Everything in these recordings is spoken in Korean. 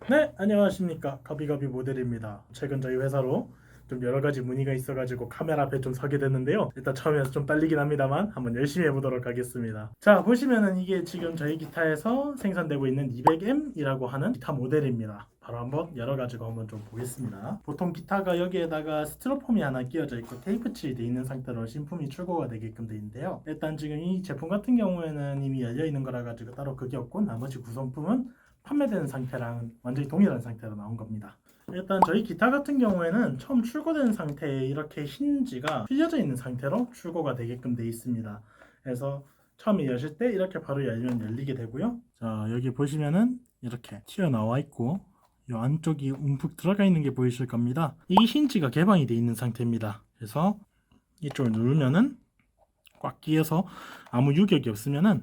네, 안녕하십니까. 가비가비 모델입니다. 최근 저희 회사로 좀 여러 가지 문의가 있어가지고 카메라 앞에 좀 서게 됐는데요. 일단 처음에는 좀 떨리긴 합니다만 한번 열심히 해보도록 하겠습니다. 자, 보시면은 이게 지금 저희 기타에서 생산되고 있는 200M이라고 하는 기타 모델입니다. 바로 한번 열어가지고 한번 좀 보겠습니다. 보통 기타가 여기에다가 스티로폼이 하나 끼워져 있고 테이프 칠이 있는 상태로 신품이 출고가 되게끔 되어 있는데요. 일단 지금 이 제품 같은 경우에는 이미 열려 있는 거라 가지고 따로 그게 없고 나머지 구성품은 판매되는 상태랑 완전히 동일한 상태로 나온 겁니다. 일단 저희 기타 같은 경우에는 처음 출고된 상태에 이렇게 힌지가 풀려져 있는 상태로 출고가 되게끔 되어 있습니다. 그래서 처음에 여실 때 이렇게 바로 열면 열리게 되고요. 자, 여기 보시면은 이렇게 튀어나와 있고 이 안쪽이 움푹 들어가 있는 게 보이실 겁니다. 이 힌지가 개방이 되어 있는 상태입니다. 그래서 이쪽을 누르면은 꽉 끼어서 아무 유격이 없으면은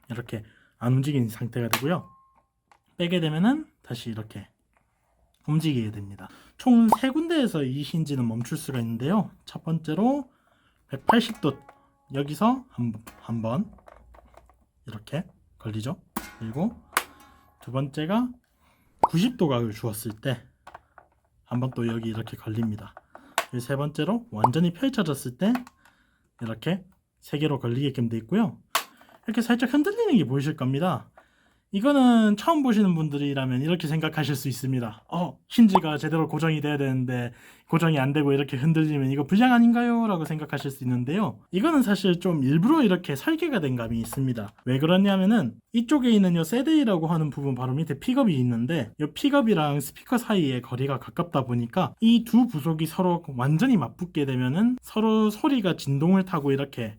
이렇게 안 움직이는 상태가 되고요. 빼게 되면은 다시 이렇게 움직이게 됩니다. 총 3군데에서 이 힌지는 멈출 수가 있는데요. 첫 번째로 180도 여기서 한 번 이렇게 걸리죠. 그리고 두 번째가 90도각을 주었을 때 한 번 또 여기 이렇게 걸립니다. 그리고 세 번째로 완전히 펼쳐졌을 때 이렇게 3개로 걸리게끔 되어 있고요. 이렇게 살짝 흔들리는 게 보이실 겁니다. 이거는 처음 보시는 분들이라면 이렇게 생각하실 수 있습니다. 힌지가 제대로 고정이 돼야 되는데 고정이 안 되고 이렇게 흔들리면 이거 불량 아닌가요? 라고 생각하실 수 있는데요. 이거는 사실 좀 일부러 이렇게 설계가 된 감이 있습니다. 왜 그러냐면은 이쪽에 있는 요 세대이라고 하는 부분 바로 밑에 픽업이 있는데 이 픽업이랑 스피커 사이에 거리가 가깝다 보니까 이 두 부속이 서로 완전히 맞붙게 되면은 서로 소리가 진동을 타고 이렇게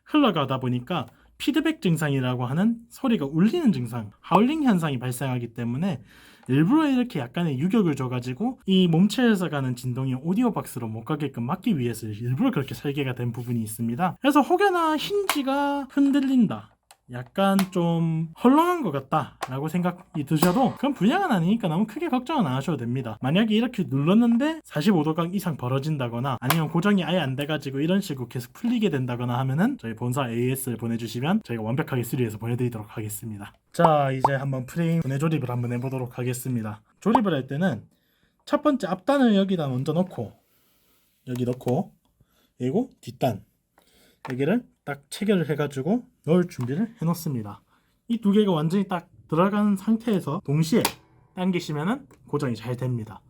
흘러가다 보니까 피드백 증상이라고 하는 소리가 울리는 증상, 하울링 현상이 발생하기 때문에 일부러 이렇게 약간의 유격을 줘가지고 이 몸체에서 가는 진동이 오디오 박스로 못 가게끔 막기 위해서 일부러 그렇게 설계가 된 부분이 있습니다. 그래서 혹여나 힌지가 흔들린다, 약간 좀 헐렁한 것 같다 라고 생각이 드셔도 그건 불량은 아니니까 너무 크게 걱정은 안 하셔도 됩니다. 만약에 이렇게 눌렀는데 45도각 이상 벌어진다거나 아니면 고정이 아예 안 돼가지고 이런 식으로 계속 풀리게 된다거나 하면은 저희 본사 AS를 보내주시면 저희가 완벽하게 수리해서 보내드리도록 하겠습니다. 자, 이제 한번 프레임 분해 조립을 한번 해보도록 하겠습니다. 조립을 할 때는 첫 번째 앞단을 여기다 먼저 넣고 여기 넣고 그리고 뒷단 여기를 딱 체결을 해가지고 넣을 준비를 해놓습니다. 이 두 개가 완전히 딱 들어간 상태에서 동시에 당기시면은 고정이 잘 됩니다.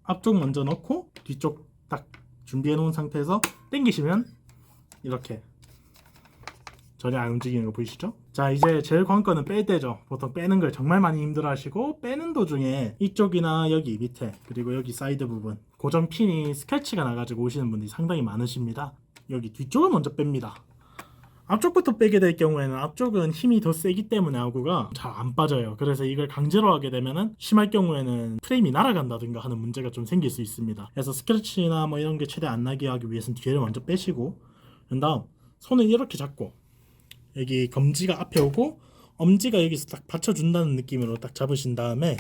앞쪽 먼저 넣고 뒤쪽 딱 준비해 놓은 상태에서 당기시면 이렇게 전혀 안 움직이는 거 보이시죠? 자, 이제 제일 관건은 뺄 때죠. 보통 빼는 걸 정말 많이 힘들어 하시고 빼는 도중에 이쪽이나 여기 밑에 그리고 여기 사이드 부분 고정 핀이 스크래치가 나가지고 오시는 분들이 상당히 많으십니다. 여기 뒤쪽을 먼저 뺍니다. 앞쪽부터 빼게 될 경우에는 앞쪽은 힘이 더 세기 때문에 아구가 잘 안 빠져요. 그래서 이걸 강제로 하게 되면은 심할 경우에는 프레임이 날아간다든가 하는 문제가 좀 생길 수 있습니다. 그래서 스크래치나 뭐 이런 게 최대 안 나게 하기 위해서는 뒤를 먼저 빼시고 그 다음 손을 이렇게 잡고 여기 검지가 앞에 오고 엄지가 여기서 딱 받쳐준다는 느낌으로 딱 잡으신 다음에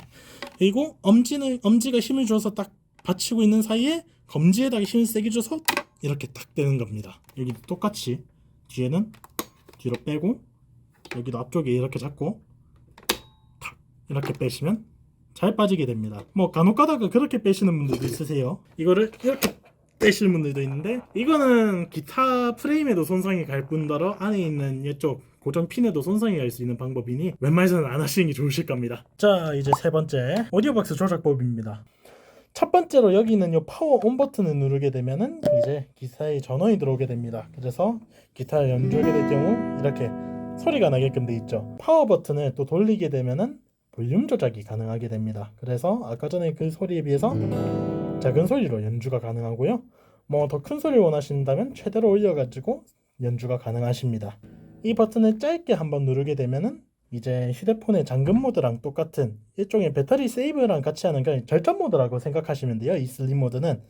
그리고 엄지가 힘을 줘서 딱 받치고 있는 사이에 검지에다가 힘을 세게 줘서 이렇게 딱 되는 겁니다. 여기 똑같이 뒤에는 뒤로 빼고 여기도 앞쪽에 이렇게 잡고 탁 이렇게 빼시면 잘 빠지게 됩니다. 뭐 간혹 가다가 그렇게 빼시는 분들도 있으세요. 이거를 이렇게 빼시는 분들도 있는데 이거는 기타 프레임에도 손상이 갈 뿐더러 안에 있는 이쪽 고정 핀에도 손상이 갈 수 있는 방법이니 웬만해서는 안 하시는 게 좋으실 겁니다. 자, 이제 세 번째 오디오 박스 조작법입니다. 첫 번째로 여기 있는 이 파워 온 버튼을 누르게 되면은 이제 기타에 전원이 들어오게 됩니다. 그래서 기타를 연주하게 될 경우 이렇게 소리가 나게끔 돼 있죠. 파워 버튼을 또 돌리게 되면은 볼륨 조작이 가능하게 됩니다. 그래서 아까 전에 그 소리에 비해서 작은 소리로 연주가 가능하고요. 뭐 더 큰 소리 원하신다면 최대로 올려가지고 연주가 가능하십니다. 이 버튼을 짧게 한번 누르게 되면은 이제 휴대폰의 잠금 모드랑 똑같은 일종의 배터리 세이브랑 같이 하는 그 절전 모드라고 생각하시면 돼요. 이 슬립 모드는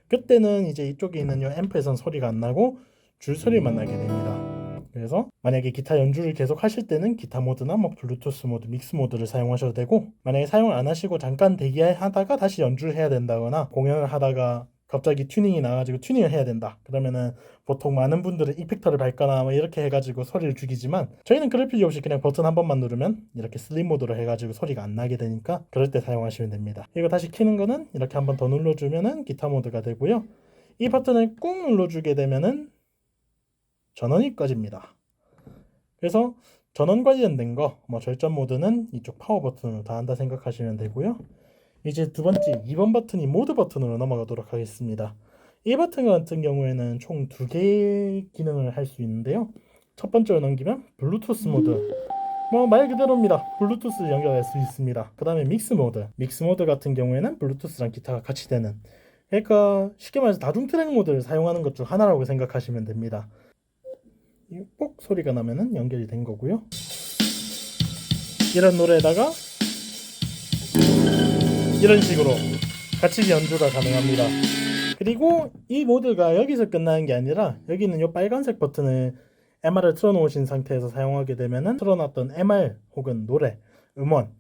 그때는 이제 이쪽에 있는 이 앰프에선 소리가 안 나고 줄 소리만 나게 됩니다. 그래서 만약에 기타 연주를 계속 하실 때는 기타 모드나 뭐 블루투스 모드, 믹스 모드를 사용하셔도 되고 만약에 사용을 안 하시고 잠깐 대기하다가 다시 연주를 해야 된다거나 공연을 하다가 갑자기 튜닝이 나가지고 튜닝을 해야 된다. 그러면은 보통 많은 분들은 이펙터를 밟거나 뭐 이렇게 해가지고 소리를 죽이지만 저희는 그럴 필요 없이 그냥 버튼 한 번만 누르면 이렇게 슬립 모드로 해가지고 소리가 안 나게 되니까 그럴 때 사용하시면 됩니다. 이거 다시 키는 거는 이렇게 한 번 더 눌러주면은 기타 모드가 되고요. 이 버튼을 꾹 눌러주게 되면은 전원이 꺼집니다. 그래서 전원 관련된 거, 뭐 절전 모드는 이쪽 파워 버튼으로 다 한다 생각하시면 되고요. 이제 두 번째 2번 버튼이 모드 버튼으로 넘어가도록 하겠습니다. 이 버튼 같은 경우에는 총 2개의 기능을 할 수 있는데요. 첫 번째로 넘기면 블루투스 모드, 뭐 말 그대로입니다. 블루투스 연결할 수 있습니다. 그 다음에 믹스 모드 같은 경우에는 블루투스랑 기타가 같이 되는, 그러니까 쉽게 말해서 다중 트랙 모드를 사용하는 것 중 하나라고 생각하시면 됩니다. 뽁 소리가 나면은 연결이 된 거고요. 이런 노래에다가 이런 식으로 같이 연주가 가능합니다. 그리고 이 모드가 여기서 끝나는 게 아니라 여기는 이 빨간색 버튼을 MR을 틀어놓으신 상태에서 사용하게 되면은 틀어놨던 MR 혹은 노래, 음원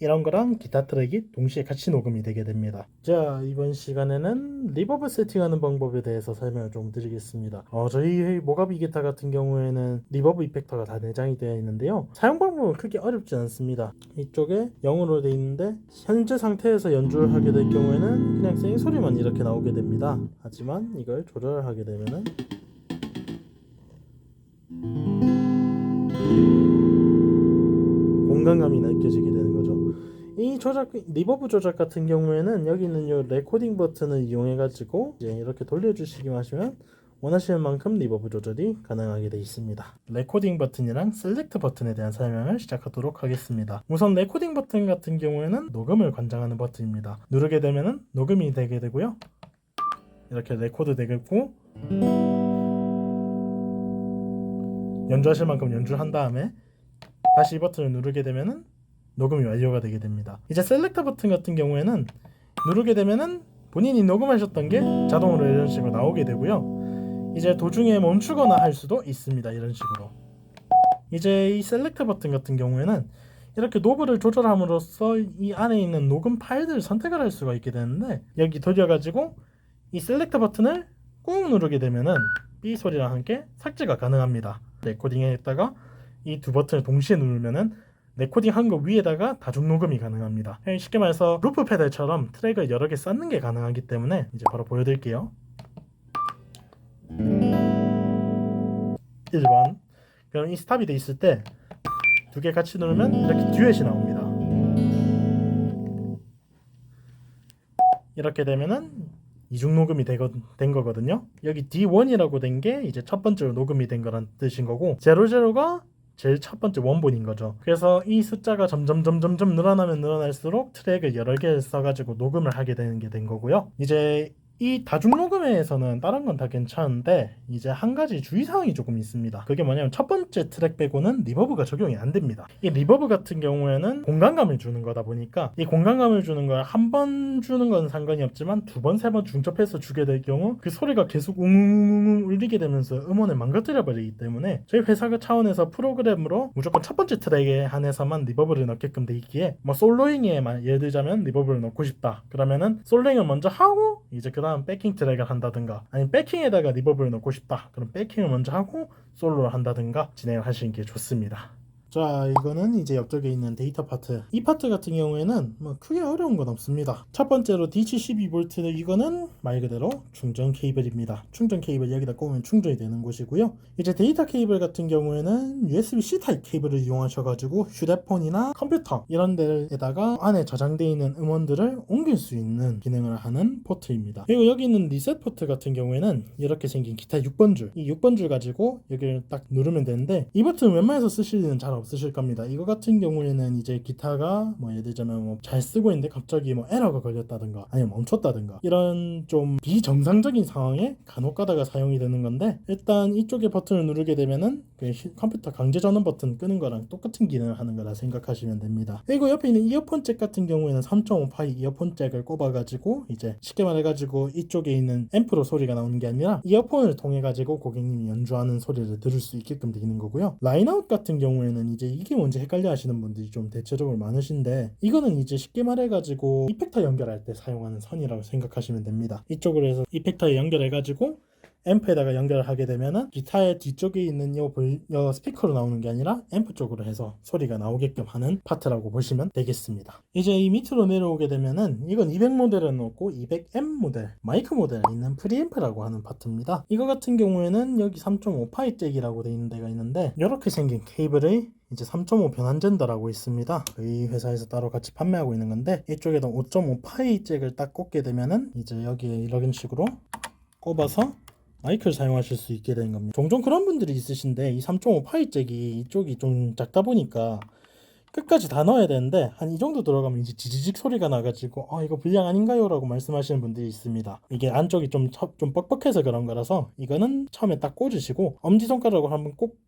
이런 거랑 기타 트랙이 동시에 같이 녹음이 되게 됩니다. 자, 이번 시간에는 리버브 세팅하는 방법에 대해서 설명을 좀 드리겠습니다. 저희 모가비 기타 같은 경우에는 리버브 이펙터가 다 내장이 되어 있는데요. 사용 방법은 크게 어렵지 않습니다. 이쪽에 0으로 되어 있는데 현재 상태에서 연주를 하게 될 경우에는 그냥 생소리만 이렇게 나오게 됩니다. 하지만 이걸 조절하게 되면은 공간감이 느껴지게 되는 거죠. 이 리버브 조작 같은 경우에는 여기 있는 이 레코딩 버튼을 이용해 가지고 이제 이렇게 돌려주시기만 하시면 원하시는 만큼 리버브 조절이 가능하게 되어 있습니다. 레코딩 버튼이랑 셀렉트 버튼에 대한 설명을 시작하도록 하겠습니다. 우선 레코딩 버튼 같은 경우에는 녹음을 관장하는 버튼입니다. 누르게 되면은 녹음이 되게 되고요. 이렇게 레코드 되겠고 연주하실 만큼 연주한 다음에 다시 이 버튼을 누르게 되면은 녹음이 완료가 되게 됩니다. 이제 셀렉터 버튼 같은 경우에는 누르게 되면은 본인이 녹음하셨던 게 자동으로 이런 식으로 나오게 되고요. 이제 도중에 멈추거나 할 수도 있습니다. 이런 식으로. 이제 이 셀렉터 버튼 같은 경우에는 이렇게 노브를 조절함으로써 이 안에 있는 녹음 파일들을 선택을 할 수가 있게 되는데 여기 돌려가지고 이 셀렉터 버튼을 꾹 누르게 되면은 삐 소리랑 함께 삭제가 가능합니다. 레코딩에 있다가 이 두 버튼을 동시에 누르면은 레코딩 한 거 위에다가 다중 녹음이 가능합니다. 쉽게 말해서 루프 페달처럼 트랙을 여러 개 쌓는 게 가능하기 때문에 이제 바로 보여드릴게요. 1번. 그럼 이 스탑이 돼 있을 때 두 개 같이 누르면 이렇게 듀엣이 나옵니다. 이렇게 되면은 이중 녹음이 된 거거든요. 여기 D1이라고 된 게 이제 첫 번째로 녹음이 된 거란 뜻인 거고 00가 제일 첫 번째 원본인 거죠. 그래서 이 숫자가 점점 늘어나면 늘어날수록 트랙을 여러 개 써가지고 녹음을 하게 되는 게 된 거고요. 이제 이 다중 녹음에서는 다른 건 다 괜찮은데 이제 한 가지 주의사항이 조금 있습니다. 그게 뭐냐면 첫 번째 트랙 빼고는 리버브가 적용이 안 됩니다. 이 리버브 같은 경우에는 공간감을 주는 거다 보니까 이 공간감을 주는 걸 한 번 주는 건 상관이 없지만 두 번, 세 번 중첩해서 주게 될 경우 그 소리가 계속 웅웅웅 울리게 되면서 음원을 망가뜨려 버리기 때문에 저희 회사 차원에서 프로그램으로 무조건 첫 번째 트랙에 한해서만 리버브를 넣게끔 돼 있기에 뭐 솔로잉에만 예를 들자면 리버브를 넣고 싶다 그러면은 솔로잉을 먼저 하고 이제 그 다음 백킹 트랙을 한다든가 아니면 백킹에다가 리버브를 넣고 싶다 그럼 백킹을 먼저 하고 솔로를 한다든가 진행을 하시는 게 좋습니다. 자, 이거는 이제 옆쪽에 있는 데이터 파트. 이 파트 같은 경우에는 뭐 크게 어려운 건 없습니다. 첫 번째로 DC 12V 이거는 말 그대로 충전 케이블입니다. 충전 케이블 여기다 꼽으면 충전이 되는 곳이고요. 이제 데이터 케이블 같은 경우에는 USB-C 타입 케이블을 이용하셔가지고 휴대폰이나 컴퓨터 이런 데에다가 안에 저장되어 있는 음원들을 옮길 수 있는 기능을 하는 포트입니다. 그리고 여기 있는 리셋 포트 같은 경우에는 이렇게 생긴 기타 6번 줄, 이 6번 줄 가지고 여기를 딱 누르면 되는데 이 버튼 웬만해서 쓰실 일은 잘 없으실 겁니다. 이거 같은 경우에는 이제 기타가 뭐 예를 들자면 뭐 잘 쓰고 있는데 갑자기 뭐 에러가 걸렸다든가 아니면 멈췄다든가 이런 좀 비정상적인 상황에 간혹 가다가 사용이 되는 건데 일단 이쪽에 버튼을 누르게 되면은 그 컴퓨터 강제 전원 버튼 끄는 거랑 똑같은 기능을 하는 거라 생각하시면 됩니다. 그리고 옆에 있는 이어폰 잭 같은 경우에는 3.5파이 이어폰 잭을 꼽아가지고 이제 쉽게 말해가지고 이쪽에 있는 앰프로 소리가 나오는 게 아니라 이어폰을 통해 가지고 고객님이 연주하는 소리를 들을 수 있게끔 되는 거고요. 라인아웃 같은 경우에는 이제 이게 뭔지 헷갈려 하시는 분들이 좀 대체적으로 많으신데, 이거는 이제 쉽게 말해가지고 이펙터 연결할 때 사용하는 선이라고 생각하시면 됩니다. 이쪽으로 해서 이펙터에 연결해가지고 앰프에다가 연결을 하게 되면은 기타의 뒤쪽에 있는 요 스피커로 나오는 게 아니라 앰프 쪽으로 해서 소리가 나오게끔 하는 파트라고 보시면 되겠습니다. 이제 이 밑으로 내려오게 되면은 이건 200 모델은 없고 200M 모델, 마이크 모델에 있는 프리앰프라고 하는 파트입니다. 이거 같은 경우에는 여기 3.5파이 잭이라고 되어 있는 데가 있는데, 이렇게 생긴 케이블의 이제 3.5 변환젠더라고 있습니다. 이 회사에서 따로 같이 판매하고 있는 건데, 이쪽에다 5.5파이 잭을 딱 꽂게 되면은 이제 여기에 이런 식으로 꼽아서 마이크를 사용하실 수 있게 되는 겁니다. 종종 그런 분들이 있으신데, 이 3.5파이 잭이 이쪽이 좀 작다 보니까 끝까지 다 넣어야 되는데 한 이 정도 들어가면 이제 지지직 소리가 나가지고 이거 불량 아닌가요? 라고 말씀하시는 분들이 있습니다. 이게 안쪽이 좀 뻑뻑해서 그런 거라서 이거는 처음에 딱 꽂으시고 엄지손가락으로 한번 꼭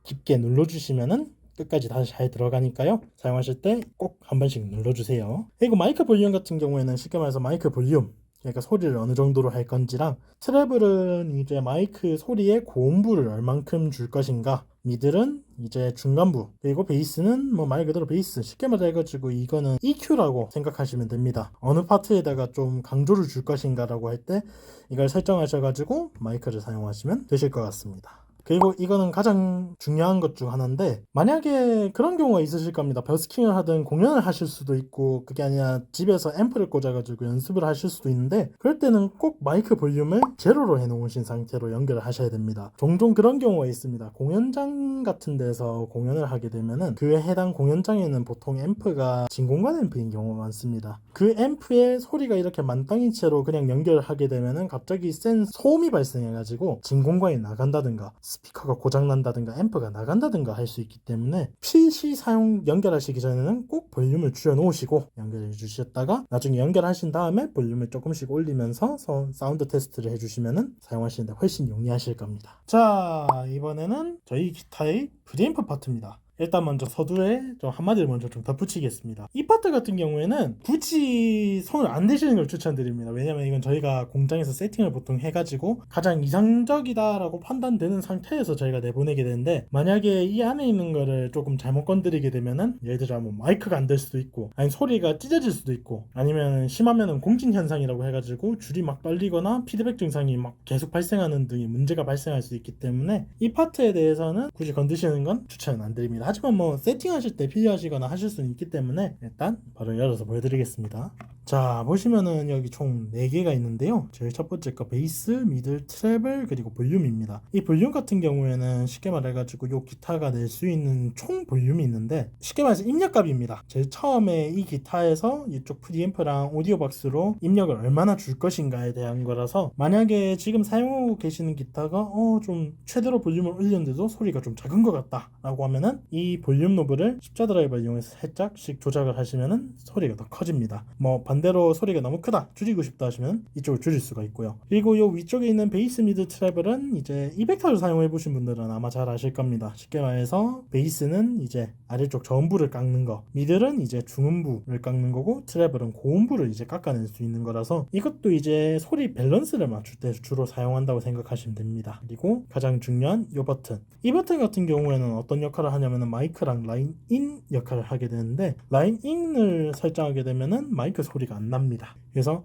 깊게 눌러주시면은 끝까지 다시 잘 들어가니까요. 사용하실 때 꼭 한 번씩 눌러주세요. 그리고 마이크 볼륨 같은 경우에는 쉽게 말해서 마이크 볼륨, 그러니까 소리를 어느 정도로 할 건지랑, 트래블은 이제 마이크 소리의 고음부를 얼만큼 줄 것인가, 미들은 이제 중간부, 그리고 베이스는 뭐 말 그대로 베이스, 쉽게 말해가지고 이거는 EQ라고 생각하시면 됩니다. 어느 파트에다가 좀 강조를 줄 것인가 라고 할 때 이걸 설정하셔가지고 마이크를 사용하시면 되실 것 같습니다. 그리고 이거는 가장 중요한 것 중 하나인데, 만약에 그런 경우가 있으실 겁니다. 버스킹을 하든 공연을 하실 수도 있고, 그게 아니라 집에서 앰프를 꽂아가지고 연습을 하실 수도 있는데, 그럴 때는 꼭 마이크 볼륨을 제로로 해놓으신 상태로 연결을 하셔야 됩니다. 종종 그런 경우가 있습니다. 공연장 같은 데서 공연을 하게 되면은 그에 해당 공연장에는 보통 앰프가 진공관 앰프인 경우가 많습니다. 그 앰프의 소리가 이렇게 만땅인 채로 그냥 연결을 하게 되면은 갑자기 센 소음이 발생해가지고 진공관이 나간다든가 스피커가 고장난다든가 앰프가 나간다든가 할 수 있기 때문에 PC 사용 연결하시기 전에는 꼭 볼륨을 줄여 놓으시고 연결해 주셨다가 나중에 연결하신 다음에 볼륨을 조금씩 올리면서 사운드 테스트를 해주시면은 사용하시는데 훨씬 용이하실 겁니다. 자, 이번에는 저희 기타의 프리앰프 파트입니다. 일단 먼저 서두에 좀 한마디를 먼저 좀 덧붙이겠습니다. 이 파트 같은 경우에는 굳이 손을 안 대시는 걸 추천드립니다. 왜냐면 이건 저희가 공장에서 세팅을 보통 해가지고 가장 이상적이다라고 판단되는 상태에서 저희가 내보내게 되는데, 만약에 이 안에 있는 거를 조금 잘못 건드리게 되면은 예를 들어 뭐 마이크가 안 될 수도 있고, 아니 소리가 찢어질 수도 있고, 아니면 심하면은 공진 현상이라고 해가지고 줄이 막 떨리거나 피드백 증상이 막 계속 발생하는 등의 문제가 발생할 수 있기 때문에 이 파트에 대해서는 굳이 건드시는 건 추천은 안 드립니다. 하지만 뭐 세팅하실 때 필요하시거나 하실 수는 있기 때문에 일단 바로 열어서 보여드리겠습니다. 자, 보시면은 여기 총 4개가 있는데요. 제일 첫 번째 거 베이스, 미들, 트래블, 그리고 볼륨입니다. 이 볼륨 같은 경우에는 쉽게 말해가지고 요 기타가 낼 수 있는 총 볼륨이 있는데, 쉽게 말해서 입력값입니다. 제일 처음에 이 기타에서 이쪽 프리앰프랑 오디오 박스로 입력을 얼마나 줄 것인가에 대한 거라서, 만약에 지금 사용하고 계시는 기타가 좀 최대로 볼륨을 올렸는데도 소리가 좀 작은 것 같다 라고 하면은 이 볼륨 노브를 십자 드라이버를 이용해서 살짝씩 조작을 하시면은 소리가 더 커집니다. 뭐 반대로 소리가 너무 크다, 줄이고 싶다 하시면 이쪽을 줄일 수가 있고요. 그리고 요 위쪽에 있는 베이스, 미드, 트래블은 이제 이펙터를 사용해 보신 분들은 아마 잘 아실 겁니다. 쉽게 말해서 베이스는 이제 아래쪽 저음부를 깎는 거, 미들은 이제 중음부를 깎는 거고, 트래블은 고음부를 이제 깎아낼 수 있는 거라서 이것도 이제 소리 밸런스를 맞출 때 주로 사용한다고 생각하시면 됩니다. 그리고 가장 중요한 이 버튼, 이 버튼 같은 경우에는 어떤 역할을 하냐면은 마이크랑 라인 인 역할을 하게 되는데, 라인 인을 설정하게 되면은 마이크 소리가 안 납니다. 그래서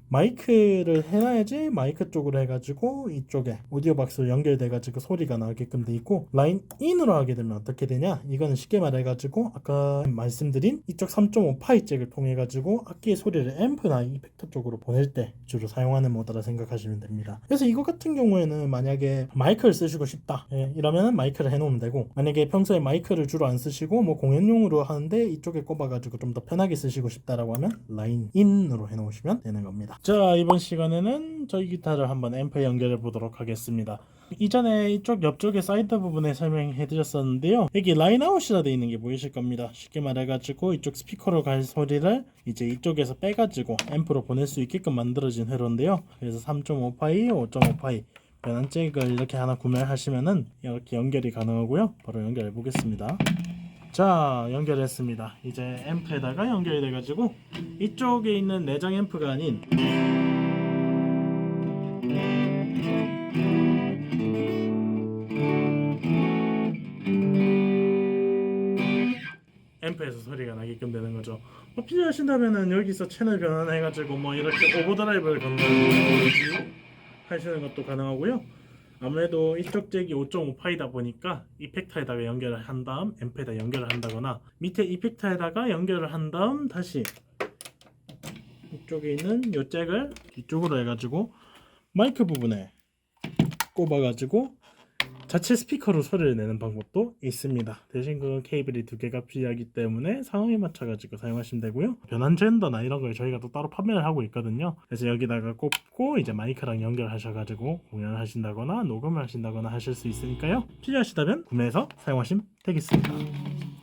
마이크를 해놔야지 마이크 쪽으로 해가지고 이쪽에 오디오 박스로 연결돼가지고 소리가 나게끔 돼 있고, 라인 인으로 하게 되면 어떻게 되냐, 이거는 쉽게 말해가지고 아까 말씀드린 이쪽 3.5파이 잭을 통해가지고 악기의 소리를 앰프나 이펙터 쪽으로 보낼 때 주로 사용하는 모드라 생각하시면 됩니다. 그래서 이거 같은 경우에는 만약에 마이크를 쓰시고 싶다 이러면은 마이크를 해놓으면 되고, 만약에 평소에 마이크를 주로 안 쓰시고 뭐 공연용으로 하는데 이쪽에 꼽아가지고 좀 더 편하게 쓰시고 싶다라고 하면 라인 인으로 해놓으시면 되는 겁니다. 자, 이번 시간에는 저희 기타를 한번 앰프에 연결해 보도록 하겠습니다. 이전에 이쪽 옆쪽에 사이드 부분에 설명해 드렸었는데요, 여기 라인아웃이라 되어 있는 게 보이실 겁니다. 쉽게 말해가지고 이쪽 스피커로 갈 소리를 이제 이쪽에서 빼가지고 앰프로 보낼 수 있게끔 만들어진 회로인데요, 그래서 3.5파이, 5.5파이 변환 잭을 이렇게 하나 구매하시면은 이렇게 연결이 가능하고요. 바로 연결해 보겠습니다. 자, 연결했습니다. 이제 앰프에다가 연결이 돼가지고 이쪽에 있는 내장 앰프가 아닌 앰프에서 소리가 나게끔 되는 거죠. 필요하신다면은 여기서 채널 변환해가지고 뭐 이렇게 오버드라이브를 건너는 하시는 것도 가능하고요. 아무래도 이쪽 잭이 5.5파이다 보니까 이펙터에다가 연결을 한 다음 앰프에다 연결을 한다거나 밑에 이펙터에다가 연결을 한 다음 다시 이쪽에 있는 요 잭을 뒤쪽으로 해가지고 마이크 부분에 꼽아가지고 자체 스피커로 소리를 내는 방법도 있습니다. 대신 그건 케이블이 2개가 필요하기 때문에 상황에 맞춰가지고 사용하시면 되고요. 변환 젠더나 이런 걸 저희가 또 따로 판매를 하고 있거든요. 그래서 여기다가 꼽고 이제 마이크랑 연결하셔가지고 공연을 하신다거나 녹음을 하신다거나 하실 수 있으니까요. 필요하시다면 구매해서 사용하시면 되겠습니다.